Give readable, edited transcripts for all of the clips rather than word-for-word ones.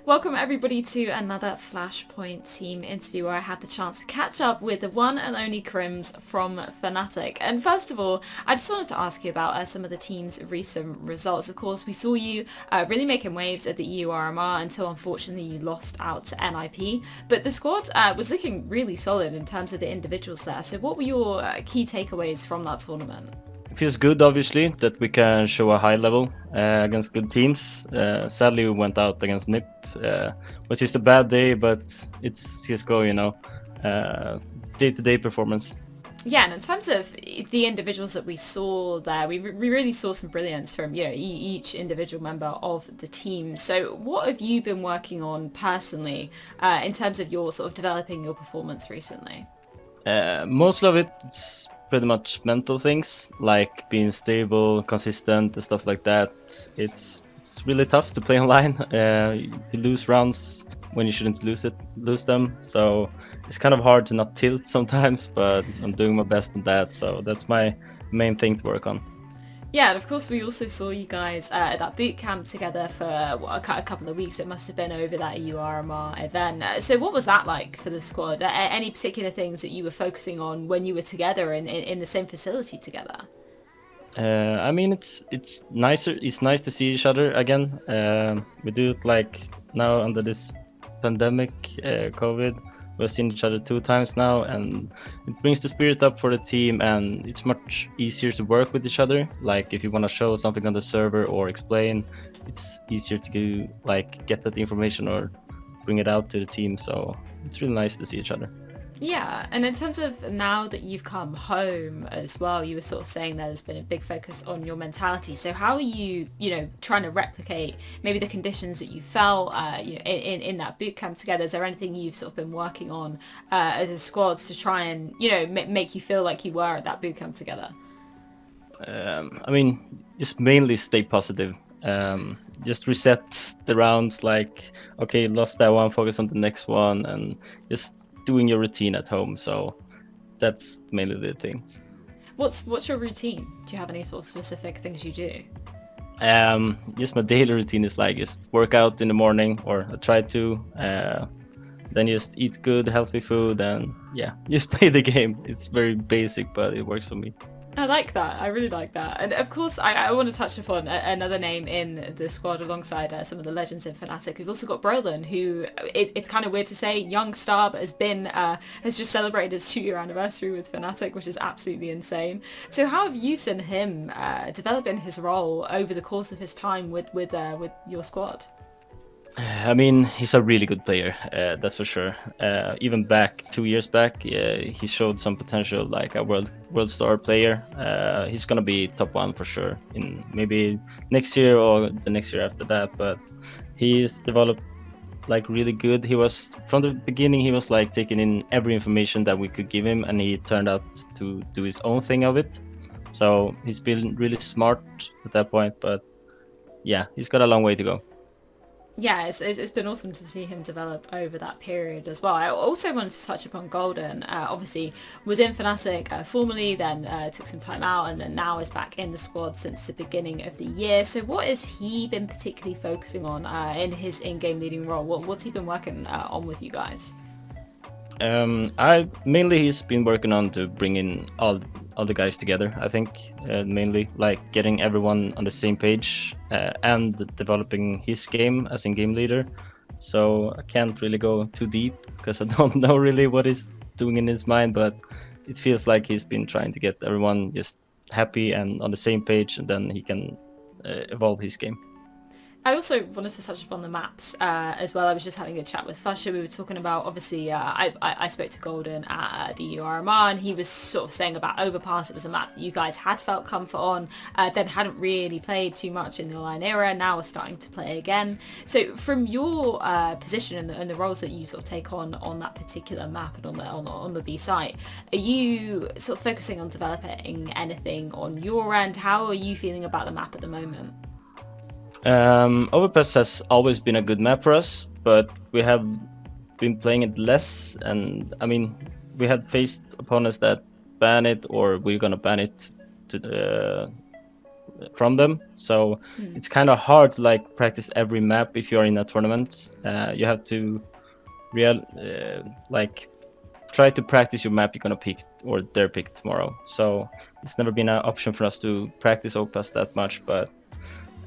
Welcome everybody to another Flashpoint team interview where I had the chance to catch up with the one and only KRIMZ from Fnatic. And first of all, I just wanted to ask you about some of the team's recent results. Of course, we saw you really making waves at the EURMR until unfortunately you lost out to NIP. But the squad was looking really solid in terms of the individuals there. So what were your key takeaways from that tournament? It feels good, obviously, that we can show a high level against good teams. Sadly, we went out against NIP. Was just a bad day, but it's CS:GO, day-to-day performance. Yeah, and in terms of the individuals that we saw there, we really saw some brilliance from each individual member of the team. So what have you been working on personally in terms of your sort of developing your performance recently? Most of it's pretty much mental things, like being stable, consistent, and stuff like that. It's really tough to play online. You lose rounds when you shouldn't lose them. So it's kind of hard to not tilt sometimes, but I'm doing my best on that. So that's my main thing to work on. Yeah, and of course we also saw you guys at that boot camp together for a couple of weeks. It must have been over that EURMR event. So what was that like for the squad? Any particular things that you were focusing on when you were together in the same facility together? I mean, it's nicer. It's nice to see each other again. We do it like now under this pandemic, COVID. We've seen each other 2 times now, and it brings the spirit up for the team, and it's much easier to work with each other. Like if you want to show something on the server or explain, it's easier to get that information or bring it out to the team. So it's really nice to see each other. Yeah, and in terms of now that you've come home as well, you were sort of saying there's been a big focus on your mentality. So how are you, trying to replicate maybe the conditions that you felt in that boot camp together? Is there anything you've sort of been working on as a squad to try and, make you feel like you were at that boot camp together? I mean, just mainly stay positive. Just reset the rounds, okay, lost that one, focus on the next one, and just doing your routine at home. So that's mainly the thing. What's your routine? Do you have any sort of specific things you do? Just my daily routine is just work out in the morning, or I try to, then just eat good, healthy food, and just play the game. It's very basic, but it works for me. I like that. I really like that. And of course, I want to touch upon another name in the squad alongside some of the legends in Fnatic. We've also got Brollan, who it's kind of weird to say, young star, but has just celebrated his 2-year anniversary with Fnatic, which is absolutely insane. So how have you seen him developing his role over the course of his time with your squad? I mean, he's a really good player, that's for sure. Even 2 years back, he showed some potential, like a world star player. He's gonna be top 1 for sure in maybe next year or the next year after that. But he's developed really good. He was from the beginning. He was taking in every information that we could give him, and he turned out to do his own thing of it. So he's been really smart at that point. But yeah, he's got a long way to go. Yeah, it's been awesome to see him develop over that period as well. I also wanted to touch upon Golden. Obviously, was in Fnatic formerly, then took some time out, and then now is back in the squad since the beginning of the year. So what has he been particularly focusing on in his in-game leading role? What's he been working on with you guys? He's been working on to bring in all the guys together. I think mainly getting everyone on the same page and developing his game as in-game leader. So I can't really go too deep because I don't know really what he's doing in his mind, but it feels like he's been trying to get everyone just happy and on the same page, and then he can evolve his game. I also wanted to touch upon the maps as well. I was just having a chat with Fusha. We were talking about, obviously, I spoke to Golden at the URMR, and he was sort of saying about Overpass. It was a map that you guys had felt comfort on, then hadn't really played too much in the online era, now are starting to play again. So from your position and the roles that you sort of take on that particular map and on the B site, are you sort of focusing on developing anything on your end? How are you feeling about the map at the moment? Overpass has always been a good map for us, but we have been playing it less, and I mean, we had faced opponents that ban it, or we're gonna ban it to from them. So it's kind of hard to like practice every map if you're in a tournament. You have to like try to practice your map you're gonna pick or they're pick tomorrow. So it's never been an option for us to practice Overpass that much, but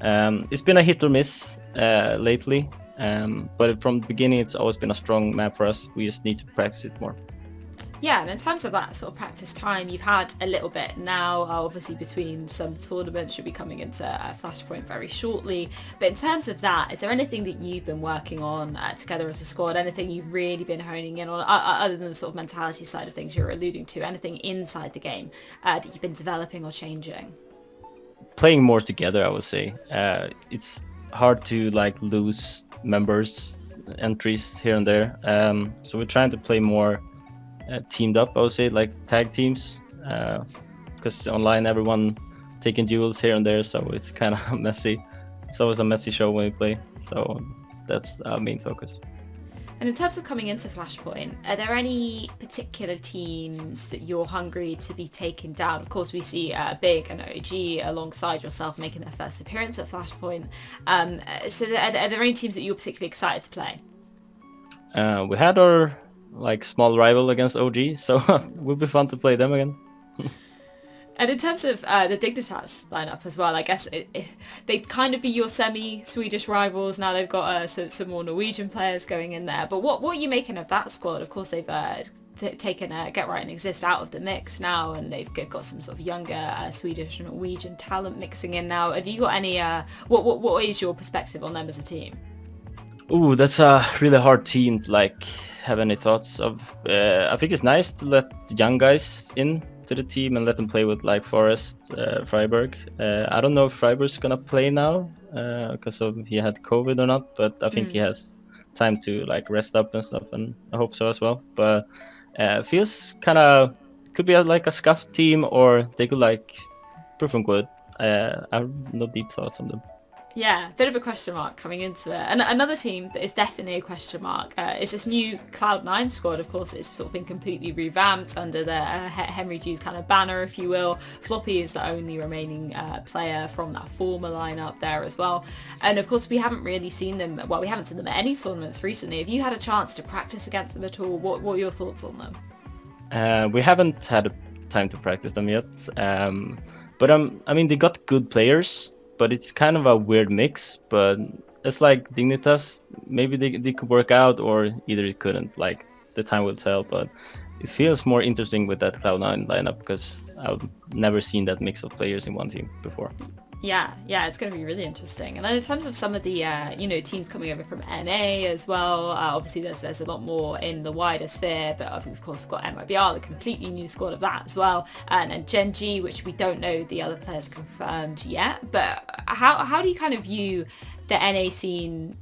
it's been a hit or miss lately. But from the beginning, it's always been a strong map for us. We just need to practice it more. Yeah, and in terms of that sort of practice time, you've had a little bit now, obviously between some tournaments, you'll be coming into Flashpoint very shortly. But in terms of that, is there anything that you've been working on together as a squad, anything you've really been honing in on, other than the sort of mentality side of things you're alluding to, anything inside the game that you've been developing or changing? Playing more together, I would say. It's hard to like lose members, entries here and there. So we're trying to play more teamed up, I would say, like tag teams, because online everyone taking duels here and there, so it's kind of messy. It's always a messy show when we play, so that's our main focus. And in terms of coming into Flashpoint, are there any particular teams that you're hungry to be taken down? Of course, we see Big and OG alongside yourself making their first appearance at Flashpoint. So are there any teams that you're particularly excited to play? We had our like small rival against OG, so it would be fun to play them again. And in terms of the Dignitas lineup as well, I guess they'd kind of be your semi-Swedish rivals. Now they've got some more Norwegian players going in there. But what are you making of that squad? Of course, they've taken Get Right and Exist out of the mix now, and they've got some sort of younger Swedish and Norwegian talent mixing in now. Have you got any? What is your perspective on them as a team? Ooh, that's a really hard team to like have any thoughts of. I think it's nice to let the young guys in to the team and let them play with like Forest, Freiburg. I don't know if Freiburg's gonna play now because of he had COVID or not, but I think he has time to like rest up and stuff, and I hope so as well. But feels kind of could be like a scuffed team, or they could like perform good. I have no deep thoughts on them. Yeah, bit of a question mark coming into it. And another team that is definitely a question mark is this new Cloud9 squad. Of course, it's sort of been completely revamped under the Henry G's kind of banner, if you will. Floppy is the only remaining player from that former lineup there as well. And of course, we haven't really seen them, well, we haven't seen them at any tournaments recently. Have you had a chance to practice against them at all? What are your thoughts on them? We haven't had time to practice them yet. But I mean, they got good players, but it's kind of a weird mix. But it's like Dignitas, maybe they could work out, or either it couldn't. Like, the time will tell. But it feels more interesting with that Cloud9 lineup, because I've never seen that mix of players in one team before. Yeah, it's going to be really interesting. And then in terms of some of the, teams coming over from NA as well, obviously there's a lot more in the wider sphere, but we've of course got MIBR, the completely new squad of that as well, and then Gen G, which we don't know the other players confirmed yet. But how do you kind of view the NA scene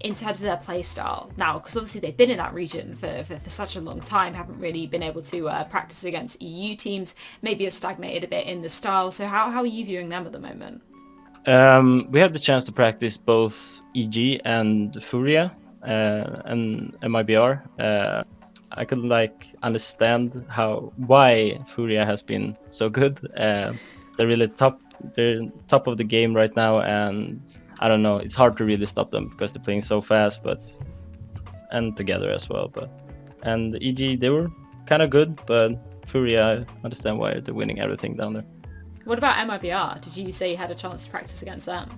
in terms of their play style now? Because obviously they've been in that region for such a long time, haven't really been able to practice against EU teams, maybe have stagnated a bit in the style. So how are you viewing them at the moment? We had the chance to practice both EG and Furia and MIBR. I could like understand why Furia has been so good. They're really they're top of the game right now, and I don't know, it's hard to really stop them because they're playing so fast, and together as well. And EG, they were kind of good, but Furia, I understand why they're winning everything down there. What about MIBR? Did you say you had a chance to practice against them?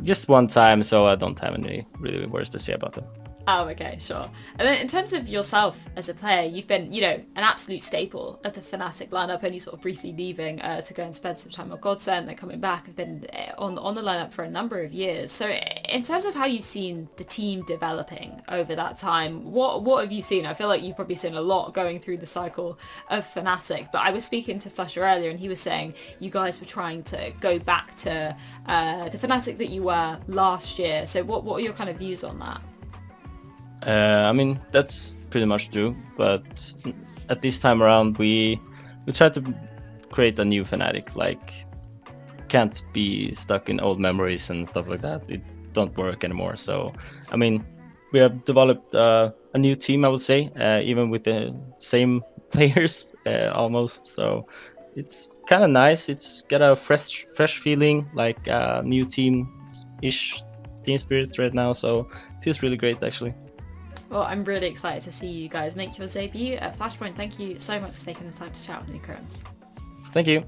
Just one time, so I don't have any really words to say about them. Oh, okay, sure. And then in terms of yourself as a player, you've been, an absolute staple of the Fnatic lineup, only sort of briefly leaving to go and spend some time on Godsend, then coming back, have been on the lineup for a number of years. So in terms of how you've seen the team developing over that time, what have you seen? I feel like you've probably seen a lot going through the cycle of Fnatic, but I was speaking to Flusher earlier and he was saying you guys were trying to go back to the Fnatic that you were last year. So what are your kind of views on that? I mean, that's pretty much true, but at this time around we try to create a new Fnatic. Like, can't be stuck in old memories and stuff like that. It don't work anymore. So I mean, we have developed a new team, I would say, even with the same players almost. So it's kind of nice. It's got a fresh feeling, like a new team-ish team spirit right now. So it feels really great, actually. Well, I'm really excited to see you guys make your debut at Flashpoint. Thank you so much for taking the time to chat with me, KRIMZ. Thank you.